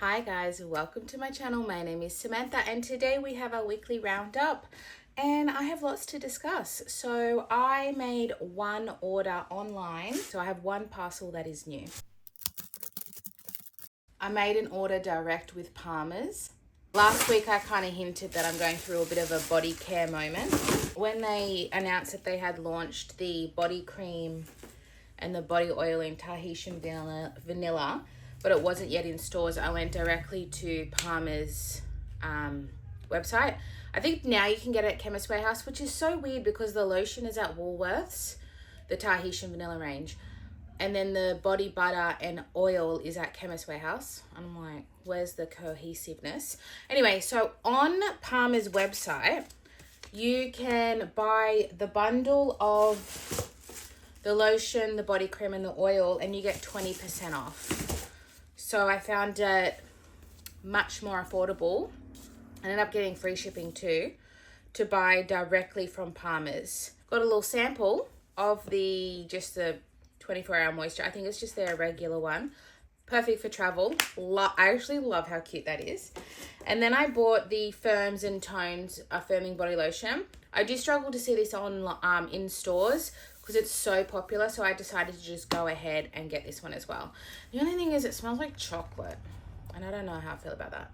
Hi guys, welcome to my channel. My name is Samantha and today we have our weekly roundup and I have lots to discuss. So I made one order online, so I have one parcel that is new. I made an order direct with Palmer's. Last week I kind of hinted that I'm going through a bit of a body care moment. When they announced that they had launched the body cream and the body oil in Tahitian vanilla, but it wasn't yet in stores, I went directly to Palmer's website. I think now you can get it at Chemist Warehouse, which is so weird because the lotion is at Woolworths, the Tahitian vanilla range. And then the body butter and oil is at Chemist Warehouse. I'm like, where's the cohesiveness? Anyway, so on Palmer's website, you can buy the bundle of the lotion, the body cream, and the oil, and you get 20% off. So I found it much more affordable. I ended up getting free shipping too, to buy directly from Palmer's. Got a little sample of just the 24-hour moisture. I think it's just their regular one. Perfect for travel. I actually love how cute that is. And then I bought the Firms and Tones Firming Body Lotion. I do struggle to see this on in stores because it's so popular, so I decided to just go ahead and get this one as well. The only thing is it smells like chocolate, and I don't know how I feel about that.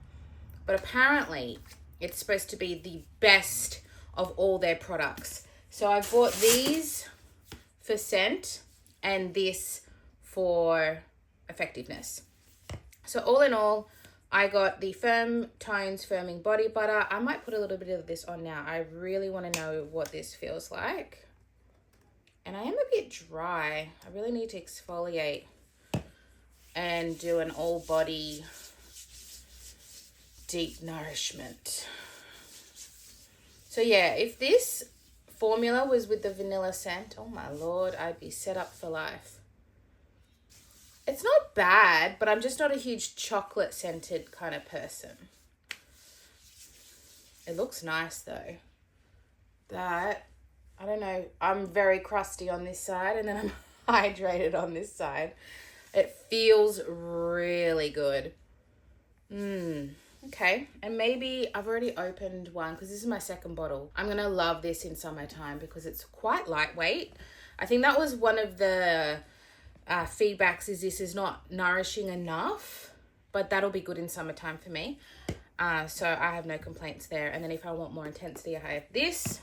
But apparently it's supposed to be the best of all their products. So I bought these for scent and this for effectiveness. So all in all, I got the Firm Tones Firming Body Butter. I might put a little bit of this on now. I really want to know what this feels like. And I am a bit dry. I really need to exfoliate and do an all body deep nourishment. So yeah, if this formula was with the vanilla scent, oh my lord, I'd be set up for life. It's not bad, but I'm just not a huge chocolate scented kind of person. It looks nice though. I don't know, I'm very crusty on this side and then I'm hydrated on this side. It feels really good. Okay, and maybe I've already opened one because this is my second bottle. I'm gonna love this in summertime because it's quite lightweight. I think that was one of the feedbacks, is this is not nourishing enough, but that'll be good in summertime for me. So I have no complaints there. And then if I want more intensity, I have this.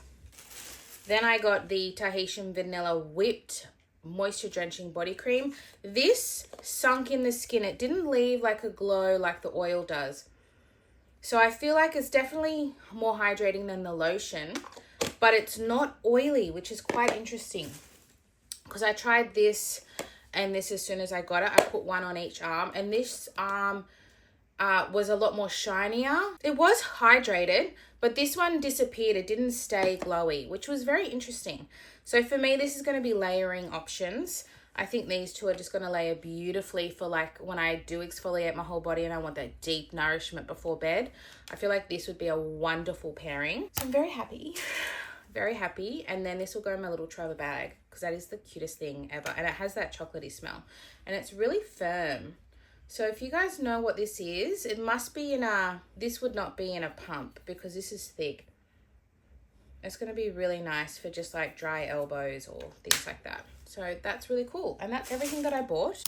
Then I got the Tahitian Vanilla Whipped Moisture Drenching Body Cream. This sunk in the skin. It didn't leave like a glow like the oil does. So I feel like it's definitely more hydrating than the lotion, but it's not oily, which is quite interesting. Because I tried this and this as soon as I got it. I put one on each arm, and this arm was a lot more shinier. It was hydrated, but this one disappeared. It didn't stay glowy, which was very interesting. So for me, this is going to be layering options. I think these two are just going to layer beautifully for like when I do exfoliate my whole body and I want that deep nourishment before bed. I feel like this would be a wonderful pairing. So I'm very happy, very happy. And then this will go in my little travel bag because that is the cutest thing ever. And it has that chocolatey smell and it's really firm. So if you guys know what this is, it must be in this would not be in a pump because this is thick. It's going to be really nice for just like dry elbows or things like that. So that's really cool. And that's everything that I bought.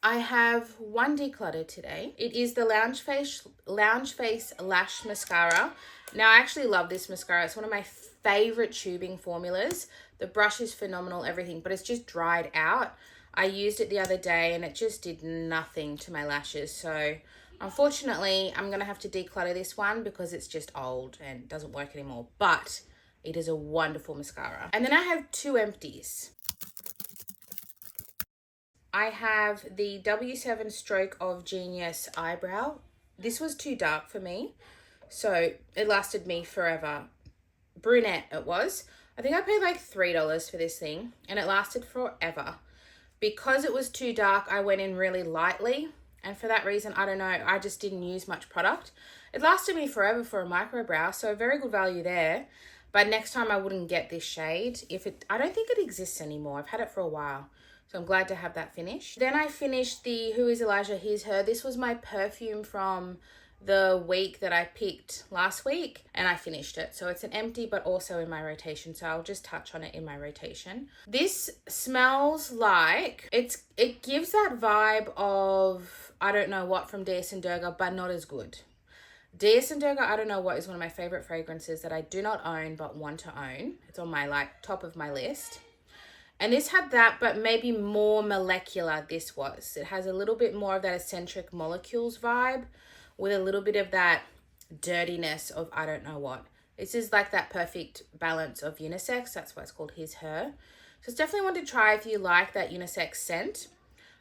I have one declutter today. It is the Lounge Face Lash Mascara. Now I actually love this mascara. It's one of my favorite tubing formulas. The brush is phenomenal, everything, but it's just dried out. I used it the other day and it just did nothing to my lashes. So unfortunately, I'm going to have to declutter this one because it's just old and doesn't work anymore. But it is a wonderful mascara. And then I have two Empties. I have the W7 Stroke of Genius Eyebrow. This was too dark for me, so it lasted me forever. Brunette it was. I think I paid like $3 for this thing and it lasted forever. Because it was too dark, I went in really lightly. And for that reason, I don't know, I just didn't use much product. It lasted me forever for a micro brow, so very good value there. But next time I wouldn't get this shade. I don't think it exists anymore. I've had it for a while. So I'm glad to have that finished. Then I finished the Who is Elijah, He's Her. This was my perfume from the week that I picked last week, and I finished it. So it's an empty but also in my rotation, so I'll just touch on it in my rotation. This smells like it gives that vibe of I don't know what from DS and Durga, but not as good. DS and Durga, I don't know what, is one of my favorite fragrances that I do not own but want to own. It's on my top of my list. And this had that, but maybe more molecular this was. It has a little bit more of that eccentric molecules vibe with a little bit of that dirtiness of I don't know what. This is like that perfect balance of unisex. That's why it's called His, Her. So it's definitely one to try if you like that unisex scent.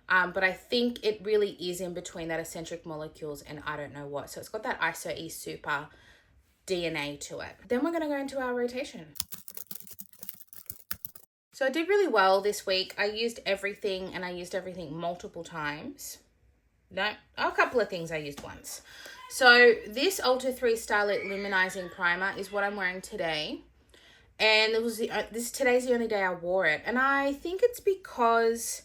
But I think it really is in between that eccentric molecules and I don't know what. So it's got that ISO-E Super DNA to it. Then we're going to go into our rotation. So I did really well this week. I used everything, and I used everything multiple times. No, a couple of things I used once. So this Ultra 3 Starlit Luminizing Primer is what I'm wearing today. And it was today's the only day I wore it. And I think it's because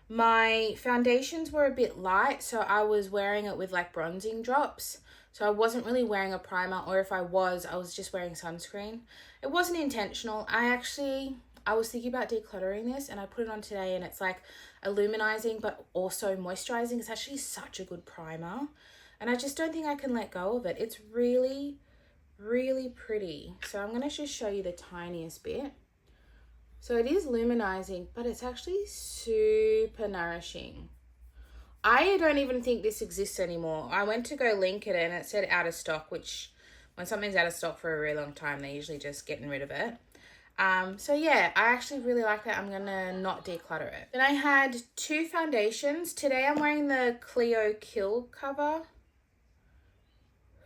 my foundations were a bit light, so I was wearing it with like bronzing drops. So I wasn't really wearing a primer, or if I was just wearing sunscreen. It wasn't intentional. I was thinking about decluttering this, and I put it on today, and it's like illuminizing but also moisturizing. It's actually such a good primer, and I just don't think I can let go of it. It's really, really pretty. So I'm going to just show you the tiniest bit. So it is luminizing, but it's actually super nourishing. I don't even think this exists anymore. I went to go link it and it said out of stock, which when something's out of stock for a really long time, they're usually just getting rid of it. So yeah, I actually really like that. I'm going to not declutter it. Then I had two foundations. Today I'm wearing the Clio Kill Cover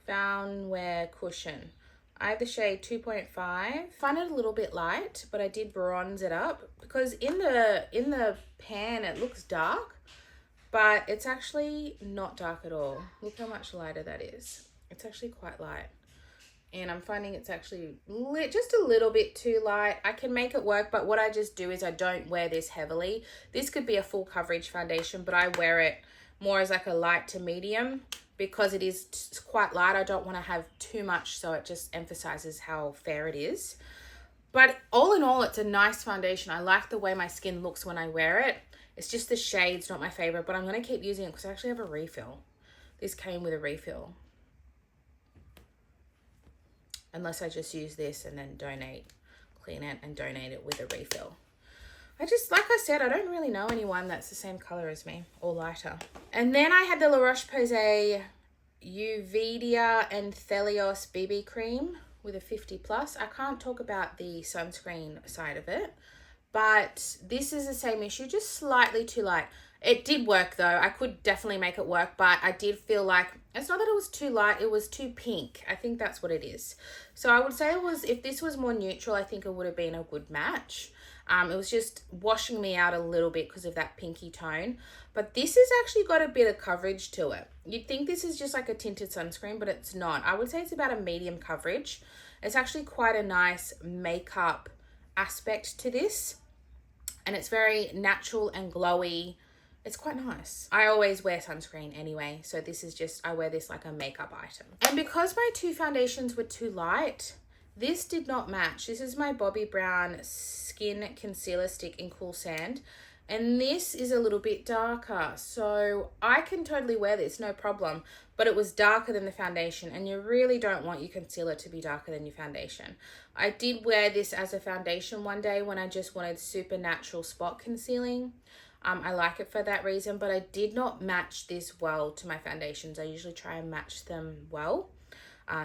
Found Wear Cushion. I have the shade 2.5. I find it a little bit light, but I did bronze it up because in the pan it looks dark, but it's actually not dark at all. Look how much lighter that is. It's actually quite light. And I'm finding it's actually just a little bit too light. I can make it work, but what I just do is I don't wear this heavily. This could be a full coverage foundation, but I wear it more as like a light to medium because it is quite light. I don't want to have too much, so it just emphasizes how fair it is. But all in all, it's a nice foundation. I like the way my skin looks when I wear it. It's just the shade's not my favorite, but I'm going to keep using it because I actually have a refill. This came with a refill. Unless I just use this and then clean it and donate it with a refill. Like I said, I don't really know anyone that's the same color as me or lighter. And then I had the La Roche-Posay Uvidia and Thelios BB cream with a 50+. I can't talk about the sunscreen side of it, but this is the same issue, just slightly too light. It did work though. I could definitely make it work, but I did feel like it's not that it was too light, it was too pink. I think that's what it is. So I would say if this was more neutral, I think it would have been a good match. It was just washing me out a little bit because of that pinky tone. But this has actually got a bit of coverage to it. You'd think this is just like a tinted sunscreen, but it's not. I would say it's about a medium coverage. It's actually quite a nice makeup aspect to this. And it's very natural and glowy. It's quite nice. I always wear sunscreen anyway, so this is just, I wear this like a makeup item. And because my two foundations were too light, this did not match. This is my Bobbi Brown Skin Concealer Stick in Cool Sand, and this is a little bit darker, so I can totally wear this, no problem, but it was darker than the foundation, and you really don't want your concealer to be darker than your foundation. I did wear this as a foundation one day when I just wanted super natural spot concealing. I like it for that reason, but I did not match this well to my foundations. I usually try and match them well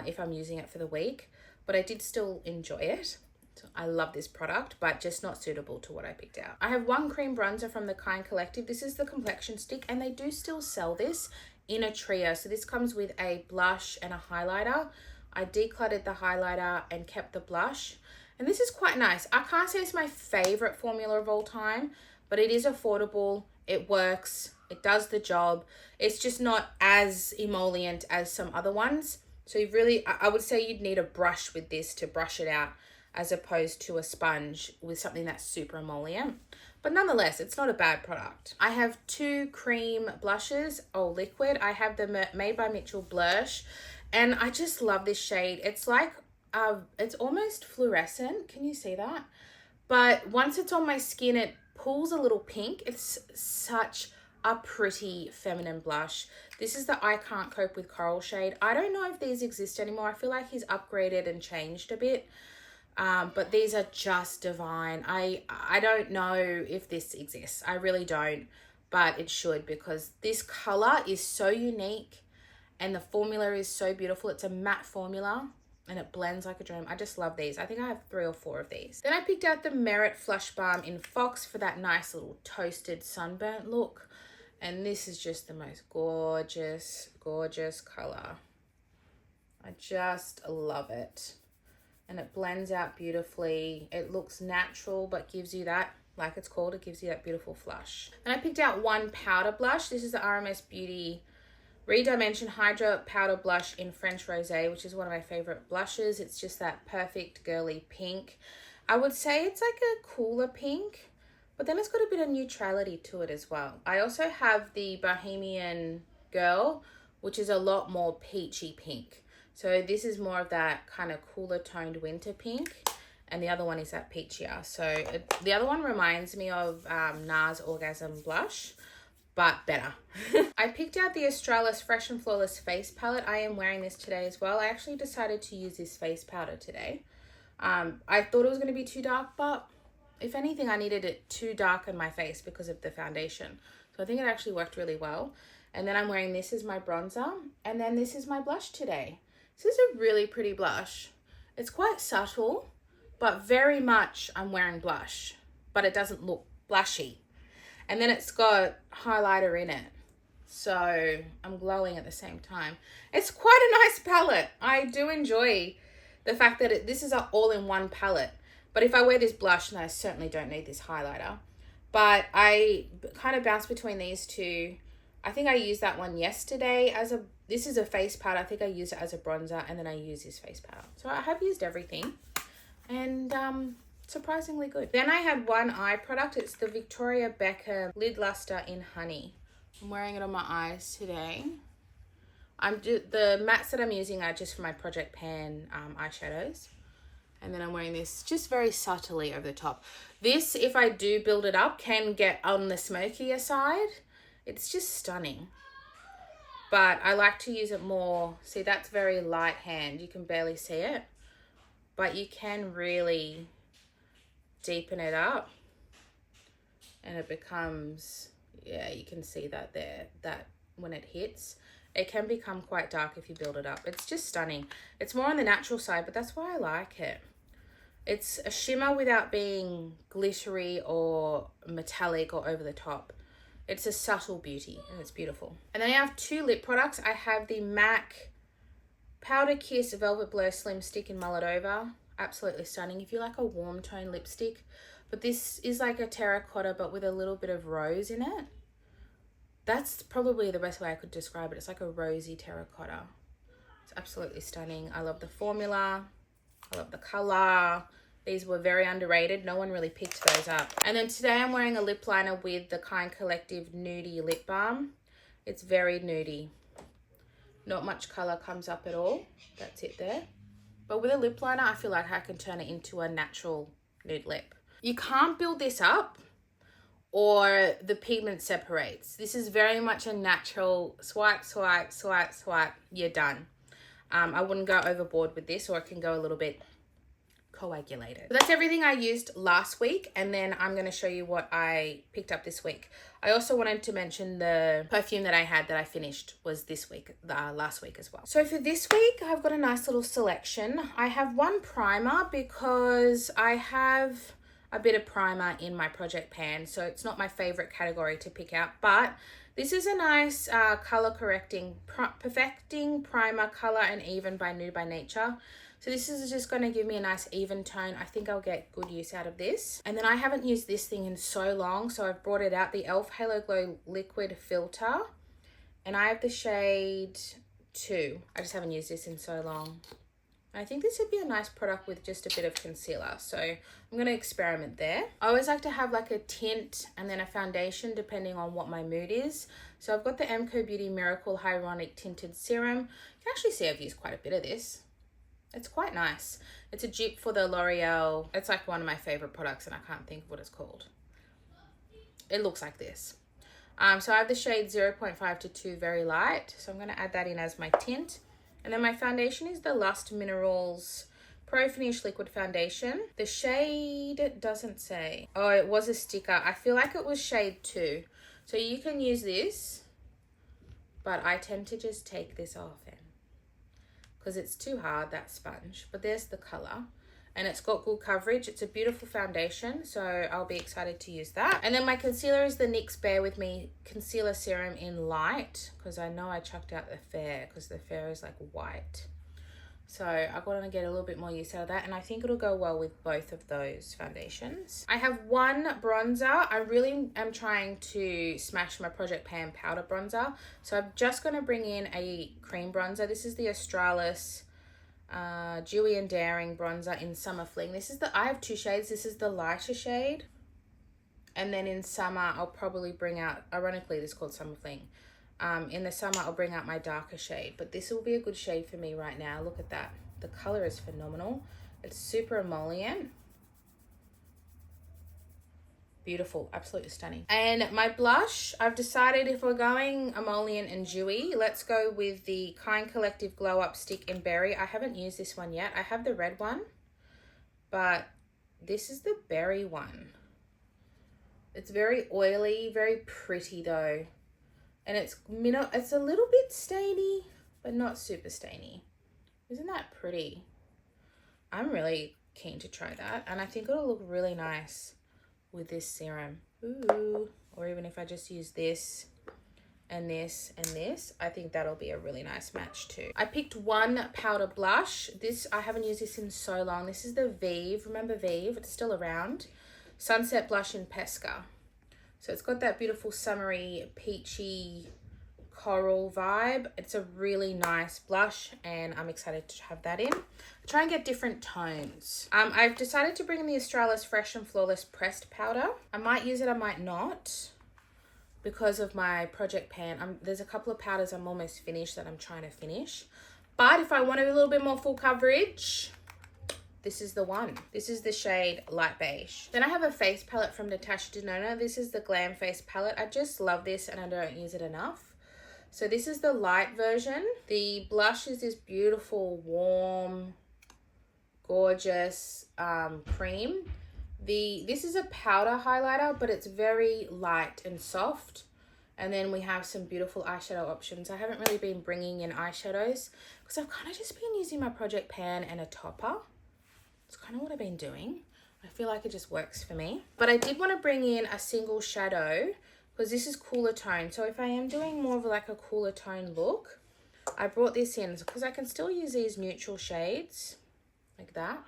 if I'm using it for the week, but I did still enjoy it. So I love this product, but just not suitable to what I picked out. I have one cream bronzer from the Kind Collective. This is the Complexion Stick, and they do still sell this in a trio. So this comes with a blush and a highlighter. I decluttered the highlighter and kept the blush, and this is quite nice. I can't say it's my favorite formula of all time, but it is affordable, it works, it does the job. It's just not as emollient as some other ones. So you really, I would say you'd need a brush with this to brush it out as opposed to a sponge with something that's super emollient. But nonetheless, it's not a bad product. I have 2 cream blushes, liquid. I have the Made by Mitchell Blush, and I just love this shade. It's like, it's almost fluorescent. Can you see that? But once it's on my skin, it pulls a little pink. It's such a pretty feminine blush. This is the I Can't Cope with Coral shade. I don't know if these exist anymore. I feel like he's upgraded and changed a bit. But these are just divine. I don't know if this exists. I really don't, but it should, because this color is so unique and the formula is so beautiful. It's a matte formula and it blends like a dream. I just love these. I think I have 3 or 4 of these. Then I picked out the Merit Flush Balm in Fox for that nice little toasted sunburnt look. And this is just the most gorgeous, gorgeous color. I just love it. And it blends out beautifully. It looks natural, but gives you that, like it's called, it gives you that beautiful flush. And I picked out one powder blush. This is the RMS Beauty Redimension Hydra Powder Blush in French Rosé, which is one of my favorite blushes. It's just that perfect girly pink. I would say it's like a cooler pink, but then it's got a bit of neutrality to it as well. I also have the Bohemian Girl, which is a lot more peachy pink. So this is more of that kind of cooler toned winter pink, and the other one is that peachier. So the other one reminds me of Nars Orgasm Blush, but better. I picked out the Australis Fresh and Flawless Face Palette. I am wearing this today as well. I actually decided to use this face powder today. I thought it was going to be too dark, but if anything, I needed it to darken my face because of the foundation. So I think it actually worked really well. And then I'm wearing this as my bronzer, and then this is my blush today. This is a really pretty blush. It's quite subtle, but very much I'm wearing blush, but it doesn't look blushy. And then it's got highlighter in it, so I'm glowing at the same time. It's quite a nice palette. I do enjoy the fact that this is an all-in-one palette. But if I wear this blush, then I certainly don't need this highlighter. But I kind of bounce between these two. I think I used that one yesterday this is a face powder. I think I used it as a bronzer, and then I use this face powder. So I have used everything, and surprisingly good. Then I had one eye product. It's the Victoria Beckham Lid Luster in Honey. I'm wearing it on my eyes today. The mattes that I'm using are just for my Project Pan eyeshadows. And then I'm wearing this just very subtly over the top. This, if I do build it up, can get on the smokier side. It's just stunning. But I like to use it more. See, that's very light hand. You can barely see it. But you can really deepen it up. And it becomes, yeah, you can see that there. That when it hits, it can become quite dark if you build it up. It's just stunning. It's more on the natural side, but that's why I like it. It's a shimmer without being glittery or metallic or over the top. It's a subtle beauty, and it's beautiful. And then I have 2 lip products. I have the MAC Powder Kiss Velvet Blur Slim Stick in Mullet Over. Absolutely stunning. If you like a warm tone lipstick, but this is like a terracotta, but with a little bit of rose in it. That's probably the best way I could describe it. It's like a rosy terracotta. It's absolutely stunning. I love the formula. I love the color. These were very underrated. No one really picked those up. And then today I'm wearing a lip liner with the Kind Collective Nudie Lip Balm. It's very nudie. Not much color comes up at all. That's it there. But with a lip liner, I feel like I can turn it into a natural nude lip. You can't build this up or the pigment separates. This is very much a natural swipe, swipe, swipe, swipe. You're done. I wouldn't go overboard with this, or it can go a little bit coagulated. So that's everything I used last week, and then I'm going to show you what I picked up this week. I also wanted to mention the perfume that I had that I finished was this week, last week as well. So for this week, I've got a nice little selection. I have one primer because I have a bit of primer in my Project Pan, so it's not my favorite category to pick out, but this is a nice color correcting, perfecting primer, color and even by Nude by Nature. So this is just going to give me a nice even tone. I think I'll get good use out of this. And then I haven't used this thing in so long, so I've brought it out, the e.l.f. Halo Glow Liquid Filter. And I have the shade 2. I just haven't used this in so long. I think this would be a nice product with just a bit of concealer. So I'm going to experiment there. I always like to have like a tint and then a foundation depending on what my mood is. So I've got the MCO Beauty Miracle Hyaluronic Tinted Serum. You can actually see I've used quite a bit of this. It's quite nice. It's a dupe for the L'Oreal. It's like one of my favorite products and I can't think of what it's called. It looks like this. So I have the shade 0.5 to 2 Very Light. So I'm going to add that in as my tint. And then my foundation is the Lust Minerals Pro Finish Liquid Foundation. The shade doesn't say. Oh, it was a sticker. I feel like it was shade 2. So you can use this, but I tend to just take this off because it's too hard, that sponge. But there's the color. And it's got good coverage. It's a beautiful foundation, so I'll be excited to use that. And then my concealer is the NYX Bear With Me Concealer Serum in Light, because I know I chucked out the Fair, because the Fair is like white. So I'm going to get a little bit more use out of that, and I think it'll go well with both of those foundations. I have one bronzer. I really am trying to smash my Project Pan powder bronzer. So I'm just going to bring in a cream bronzer. This is the Australis Dewy and Daring bronzer in Summer Fling. I have 2 shades. This is the lighter shade, and then in summer I'll probably bring out, ironically this is called Summer Fling, in the summer I'll bring out my darker shade, but this will be a good shade for me right now. Look at that, the color is phenomenal. It's super emollient, beautiful, absolutely stunning. And my blush, I've decided if we're going emollient and dewy, let's go with the Kind Collective Glow Up Stick in Berry. I haven't used this one yet. I have the red one, but this is the berry one. It's very oily, very pretty though. And it's a little bit stainy, but not super stainy. Isn't that pretty? I'm really keen to try that, and I think it'll look really nice with this serum. Ooh, or even if I just use this and this and this, I think that'll be a really nice match too. I picked one powder blush. I haven't used this in so long. This is the Vive, remember Vive? It's still around. Sunset Blush in Pesca. So it's got that beautiful summery, peachy coral vibe. It's a really nice blush and I'm excited to have that in. Try and get different tones. I've decided to bring in the Australis Fresh and Flawless Pressed Powder. I might use it, I might not, because of my Project Pan. There's a couple of powders I'm almost finished that I'm trying to finish. But if I want a little bit more full coverage, this is the one. This is the shade Light Beige. Then I have a face palette from Natasha Denona. This is the Glam Face palette. I just love this and I don't use it enough. So this is the light version. The blush is this beautiful, warm, gorgeous cream. This is a powder highlighter, but it's very light and soft. And then we have some beautiful eyeshadow options. I haven't really been bringing in eyeshadows because I've kind of just been using my Project Pan and a topper. It's kind of what I've been doing. I feel like it just works for me. But I did want to bring in a single shadow because this is cooler tone. So if I am doing more of like a cooler tone look, I brought this in because I can still use these neutral shades like that,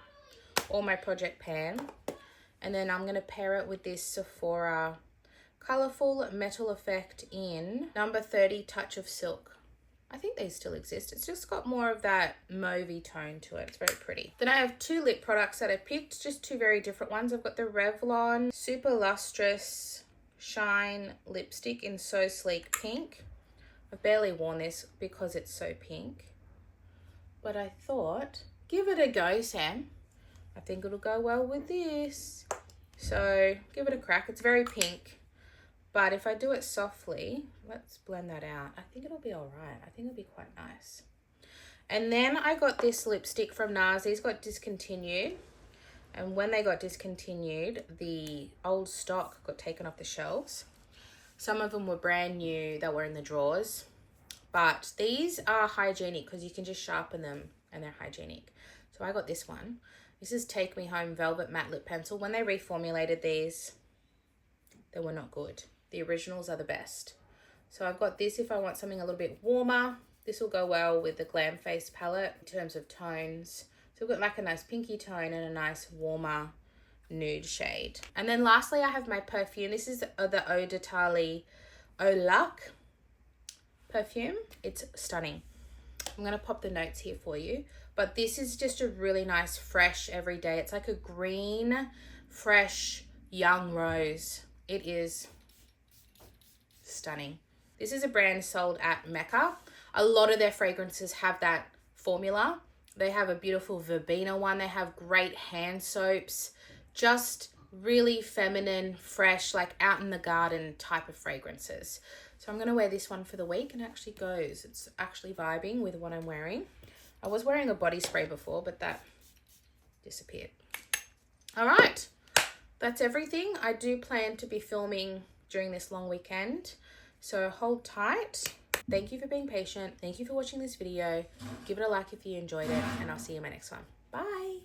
or my Project Pan. And then I'm going to pair it with this Sephora Colourful Metal Effect in number 30 Touch of Silk. I think they still exist. It's just got more of that mauvey tone to it. It's very pretty. Then I have 2 lip products that I picked, just 2 very different ones. I've got the Revlon Super Lustrous Shine Lipstick in So Sleek Pink. I've barely worn this because it's so pink, but I thought, give it a go, Sam. I think it'll go well with this. So give it a crack. It's very pink, but if I do it softly, let's blend that out. I think it'll be all right. I think it'll be quite nice. And then I got this lipstick from Nars. These got discontinued. And when they got discontinued, the old stock got taken off the shelves. Some of them were brand new that were in the drawers. But these are hygienic because you can just sharpen them and they're hygienic. So I got this one. This is Take Me Home Velvet Matte Lip Pencil. When they reformulated these, they were not good. The originals are the best. So I've got this if I want something a little bit warmer. This will go well with the Glam Face palette in terms of tones. So we've got like a nice pinky tone and a nice warmer nude shade. And then lastly, I have my perfume. This is the Eau d'Italie Eau Lac perfume. It's stunning. I'm going to pop the notes here for you. But this is just a really nice, fresh everyday. It's like a green, fresh, young rose. It is stunning. This is a brand sold at Mecca. A lot of their fragrances have that formula. They have a beautiful verbena one. They have great hand soaps. Just really feminine, fresh, like out in the garden type of fragrances. So I'm going to wear this one for the week, and it actually goes. It's actually vibing with what I'm wearing. I was wearing a body spray before, but that disappeared. All right. That's everything. I do plan to be filming during this long weekend, so hold tight. Thank you for being patient. Thank you for watching this video. Give it a like if you enjoyed it, and I'll see you in my next one. Bye.